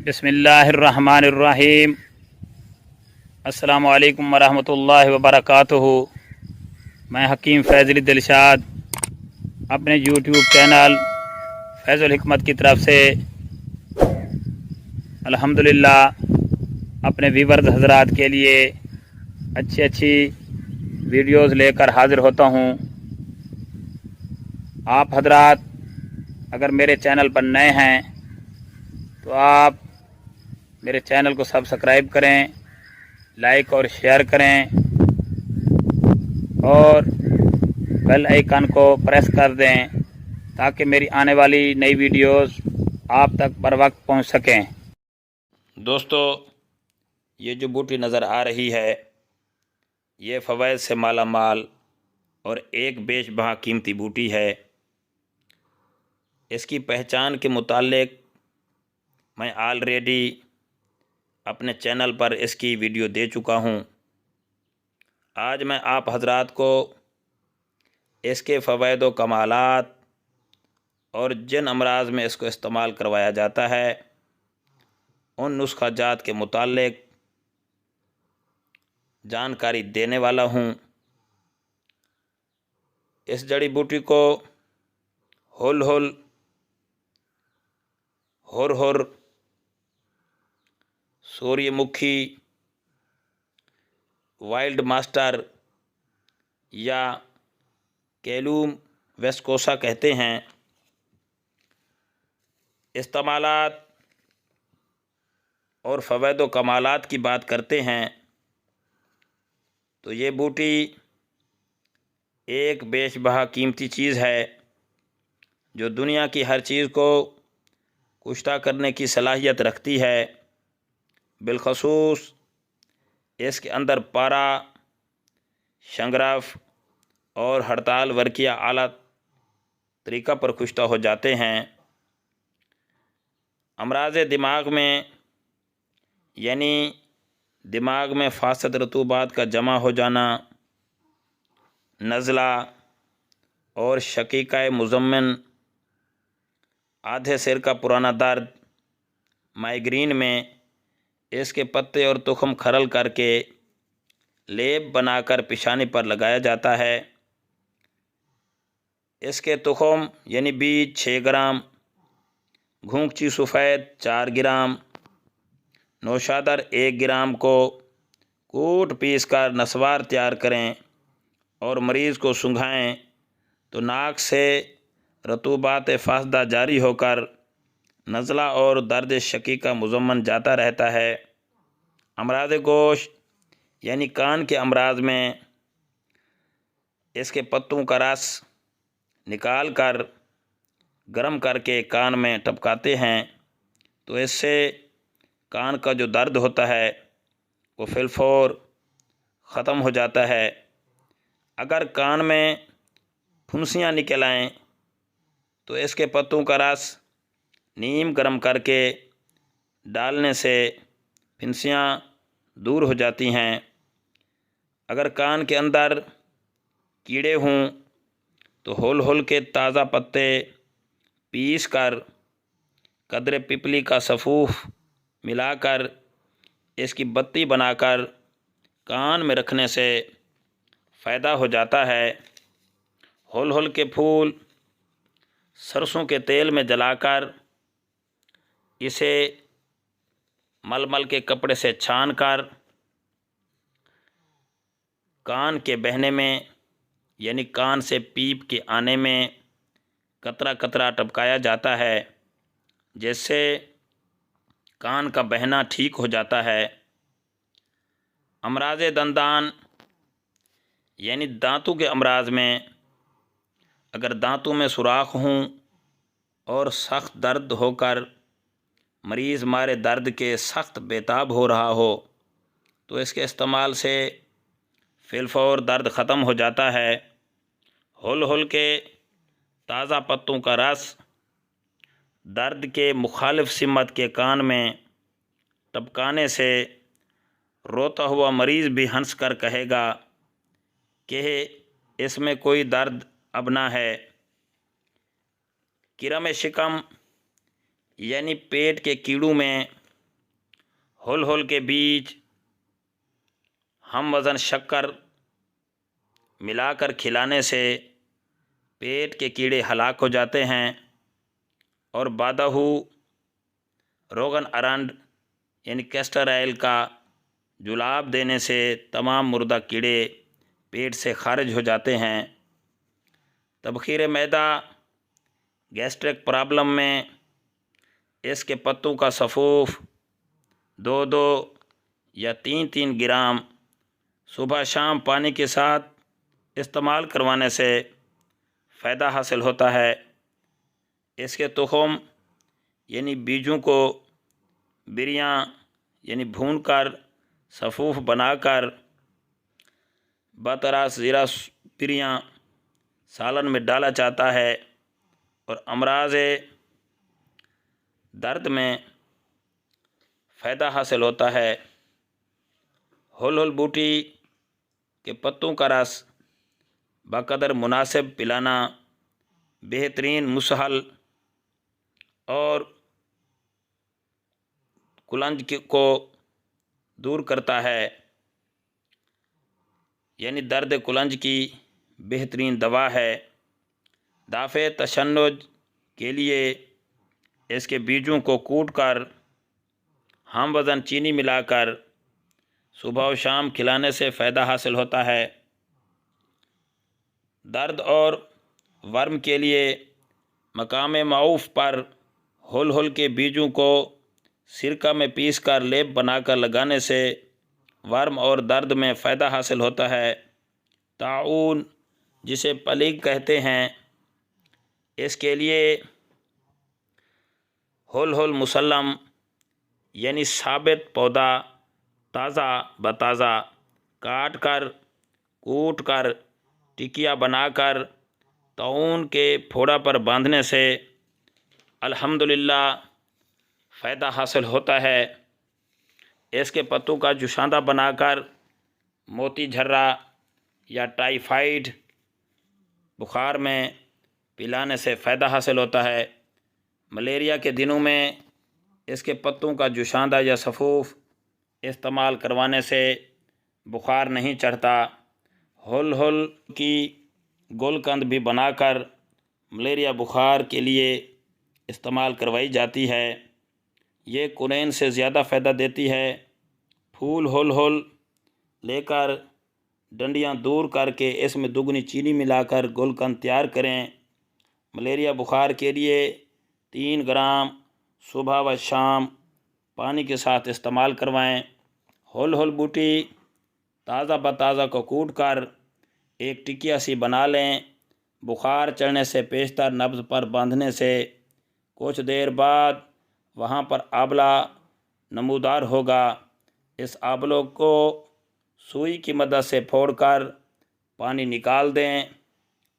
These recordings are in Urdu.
بسم اللہ الرحمن الرحیم۔ السلام علیکم ورحمۃ اللہ وبرکاتہ۔ میں حکیم فیض علی دلشاد اپنے یوٹیوب چینل فیض الحکمت کی طرف سے الحمدللہ اپنے ویورز حضرات کے لیے اچھی ویڈیوز لے کر حاضر ہوتا ہوں۔ آپ حضرات اگر میرے چینل پر نئے ہیں تو آپ میرے چینل کو سبسکرائب کریں، لائک اور شیئر کریں اور بیل آئیکن کو پریس کر دیں تاکہ میری آنے والی نئی ویڈیوز آپ تک بر وقت پہنچ سکیں۔ دوستو، یہ جو بوٹی نظر آ رہی ہے یہ فوائد سے مالا مال اور ایک بیش بہا قیمتی بوٹی ہے۔ اس کی پہچان کے متعلق میں آلریڈی اپنے چینل پر اس کی ویڈیو دے چکا ہوں۔ آج میں آپ حضرات کو اس کے فوائد و کمالات اور جن امراض میں اس کو استعمال کروایا جاتا ہے ان نسخہ جات کے متعلق جانکاری دینے والا ہوں۔ اس جڑی بوٹی کو ہل ہر سوریہ مکھی، وائلڈ ماسٹر یا کیلوم ویسکوسا کہتے ہیں۔ استعمالات اور فوائد و کمالات کی بات کرتے ہیں تو یہ بوٹی ایک بیش بہا قیمتی چیز ہے جو دنیا کی ہر چیز کو کشتہ کرنے کی صلاحیت رکھتی ہے۔ بالخصوص اس کے اندر پارا، شنگرف اور ہڑتال ورقیہ اعلیٰ طریقہ پر کشتہ ہو جاتے ہیں۔ امراض دماغ میں یعنی دماغ میں فاسد رطوبات کا جمع ہو جانا، نزلہ اور شقیقہ مزمن، آدھے سر کا پرانا درد، مائیگرین میں اس کے پتے اور تخم کھرل کر کے لیپ بنا کر پیشانی پر لگایا جاتا ہے۔ اس کے تخم یعنی بیج 6 گرام، گھونگچی سفید 4 گرام، نوشادر 1 گرام کو کوٹ پیس کر نسوار تیار کریں اور مریض کو سنگھائیں تو ناک سے رطوبات فاسدہ جاری ہو کر نزلہ اور درد شقیقہ مزمن جاتا رہتا ہے۔ امراض گوش یعنی کان کے امراض میں اس کے پتوں کا رس نکال کر گرم کر کے کان میں ٹپکاتے ہیں تو اس سے کان کا جو درد ہوتا ہے وہ فی الفور ختم ہو جاتا ہے۔ اگر کان میں پھنسیاں نکل آئیں تو اس کے پتوں کا رس نیم گرم کر کے ڈالنے سے پھنسیاں دور ہو جاتی ہیں۔ اگر کان کے اندر کیڑے ہوں تو ہول کے تازہ پتے پیس کر قدر پپلی کا سفوف ملا کر اس کی بتی بنا کر کان میں رکھنے سے فائدہ ہو جاتا ہے۔ ہول کے پھول سرسوں کے تیل میں جلا کر اسے مل کے کپڑے سے چھان کر کان کے بہنے میں یعنی کان سے پیپ کے آنے میں قطرہ قطرہ ٹپکایا جاتا ہے جس سے کان کا بہنا ٹھیک ہو جاتا ہے۔ امراض دندان یعنی دانتوں کے امراض میں اگر دانتوں میں سوراخ ہوں اور سخت درد ہو کر مریض مارے درد کے سخت بے تاب ہو رہا ہو تو اس کے استعمال سے فی الفور درد ختم ہو جاتا ہے۔ ہول کے تازہ پتوں کا رس درد کے مخالف سمت کے کان میں ٹپکانے سے روتا ہوا مریض بھی ہنس کر کہے گا کہ اس میں کوئی درد اب نہ ہے۔ کرم شکم یعنی پیٹ کے کیڑوں میں ہول ہول کے بیچ ہم وزن شکر ملا کر کھلانے سے پیٹ کے کیڑے ہلاک ہو جاتے ہیں، اور بادہ روغن ارنڈ یعنی کیسٹر آئل کا جلاب دینے سے تمام مردہ کیڑے پیٹ سے خارج ہو جاتے ہیں۔ تبخیر معدہ، گیسٹرک پرابلم میں اس کے پتوں کا سفوف 2 یا 3 گرام صبح شام پانی کے ساتھ استعمال کروانے سے فائدہ حاصل ہوتا ہے۔ اس کے تخم یعنی بیجوں کو بریاں یعنی بھون کر سفوف بنا کر بطرس زیرہ بریاں سالن میں ڈالا جاتا ہے، اور امراض درد میں فائدہ حاصل ہوتا ہے۔ ہول ہول بوٹی کے پتوں کا رس بقدر مناسب پلانا بہترین مسہل اور کلنج کو دور کرتا ہے، یعنی درد کلنج کی بہترین دوا ہے۔ دافع تشنج کے لیے اس کے بیجوں کو کوٹ کر ہم وزن چینی ملا کر صبح و شام کھلانے سے فائدہ حاصل ہوتا ہے۔ درد اور ورم کے لیے مقام معروف پر ہول ہول کے بیجوں کو سرکہ میں پیس کر لیپ بنا کر لگانے سے ورم اور درد میں فائدہ حاصل ہوتا ہے۔ طاعون جسے پلیگ کہتے ہیں، اس کے لیے ہول ہول مسلم یعنی ثابت پودا تازہ بتازہ کاٹ کر کوٹ کر ٹکیا بنا کر طاعون کے پھوڑا پر باندھنے سے الحمدللہ فائدہ حاصل ہوتا ہے۔ اس کے پتوں کا جوشاندہ بنا کر موتی جھرہ یا ٹائیفائڈ بخار میں پلانے سے فائدہ حاصل ہوتا ہے۔ ملیریا کے دنوں میں اس کے پتوں کا جوشاندہ یا سفوف استعمال کروانے سے بخار نہیں چڑھتا۔ ہول ہول کی گول قند بھی بنا کر ملیریا بخار کے لیے استعمال کروائی جاتی ہے، یہ کونین سے زیادہ فائدہ دیتی ہے۔ پھول ہول ہول لے کر ڈنڈیاں دور کر کے اس میں دگنی چینی ملا کر گول قند تیار کریں۔ ملیریا بخار کے لیے 3 گرام صبح و شام پانی کے ساتھ استعمال کروائیں۔ ہول ہول بوٹی تازہ بتازہ کو کوٹ کر ایک ٹکیا سی بنا لیں۔ بخار چڑھنے سے پیشتر نبض پر باندھنے سے کچھ دیر بعد وہاں پر آبلہ نمودار ہوگا۔ اس آبلوں کو سوئی کی مدد سے پھوڑ کر پانی نکال دیں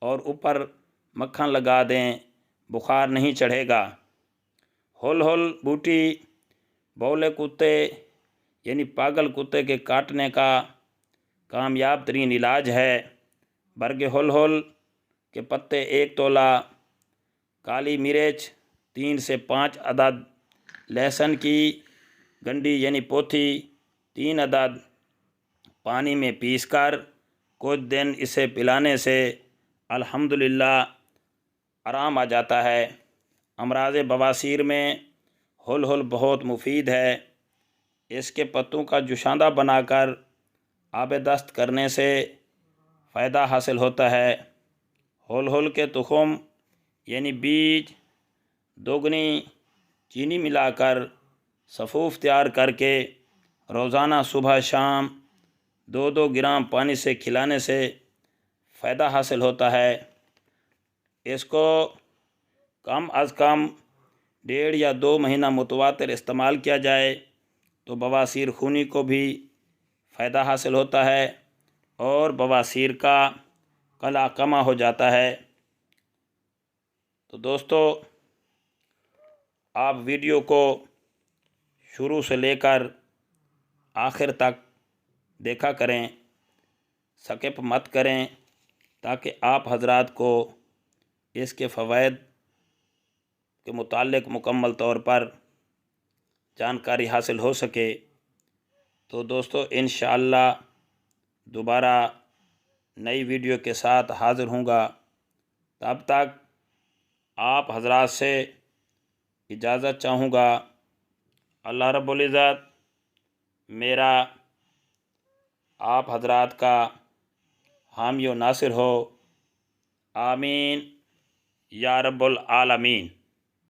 اور اوپر مکھن لگا دیں، بخار نہیں چڑھے گا۔ ہول ہول بوٹی بولے کتے یعنی پاگل کتے کے کاٹنے کا کامیاب ترین علاج ہے۔ برگ ہول ہول کے پتے 1 تولہ، کالی مرچ 3 سے 5 عدد، لہسن کی گنڈی یعنی پوتھی 3 عدد پانی میں پیس کر کچھ دن اسے پلانے سے الحمدللہ آرام آ جاتا ہے۔ امراض بواسیر میں ہول ہول بہت مفید ہے۔ اس کے پتوں کا جوشاندہ بنا کر آب دست کرنے سے فائدہ حاصل ہوتا ہے۔ ہول ہول کے تخم یعنی بیج دوگنی چینی ملا کر سفوف تیار کر کے روزانہ صبح شام 2 گرام پانی سے کھلانے سے فائدہ حاصل ہوتا ہے۔ اس کو کم از کم 1.5 یا 2 مہینہ متواتر استعمال کیا جائے تو بواسیر خونی کو بھی فائدہ حاصل ہوتا ہے اور بواسیر کا قلع کما ہو جاتا ہے۔ تو دوستو، آپ ویڈیو کو شروع سے لے کر آخر تک دیکھا کریں، سکپ مت کریں، تاکہ آپ حضرات کو اس کے فوائد کے متعلق مکمل طور پر جانکاری حاصل ہو سکے۔ تو دوستو انشاءاللہ دوبارہ نئی ویڈیو کے ساتھ حاضر ہوں گا. تب تک آپ حضرات سے اجازت چاہوں گا. اللہ رب العزت میرا آپ حضرات کا حامی و ناصر ہو. آمین یا رب العالمین.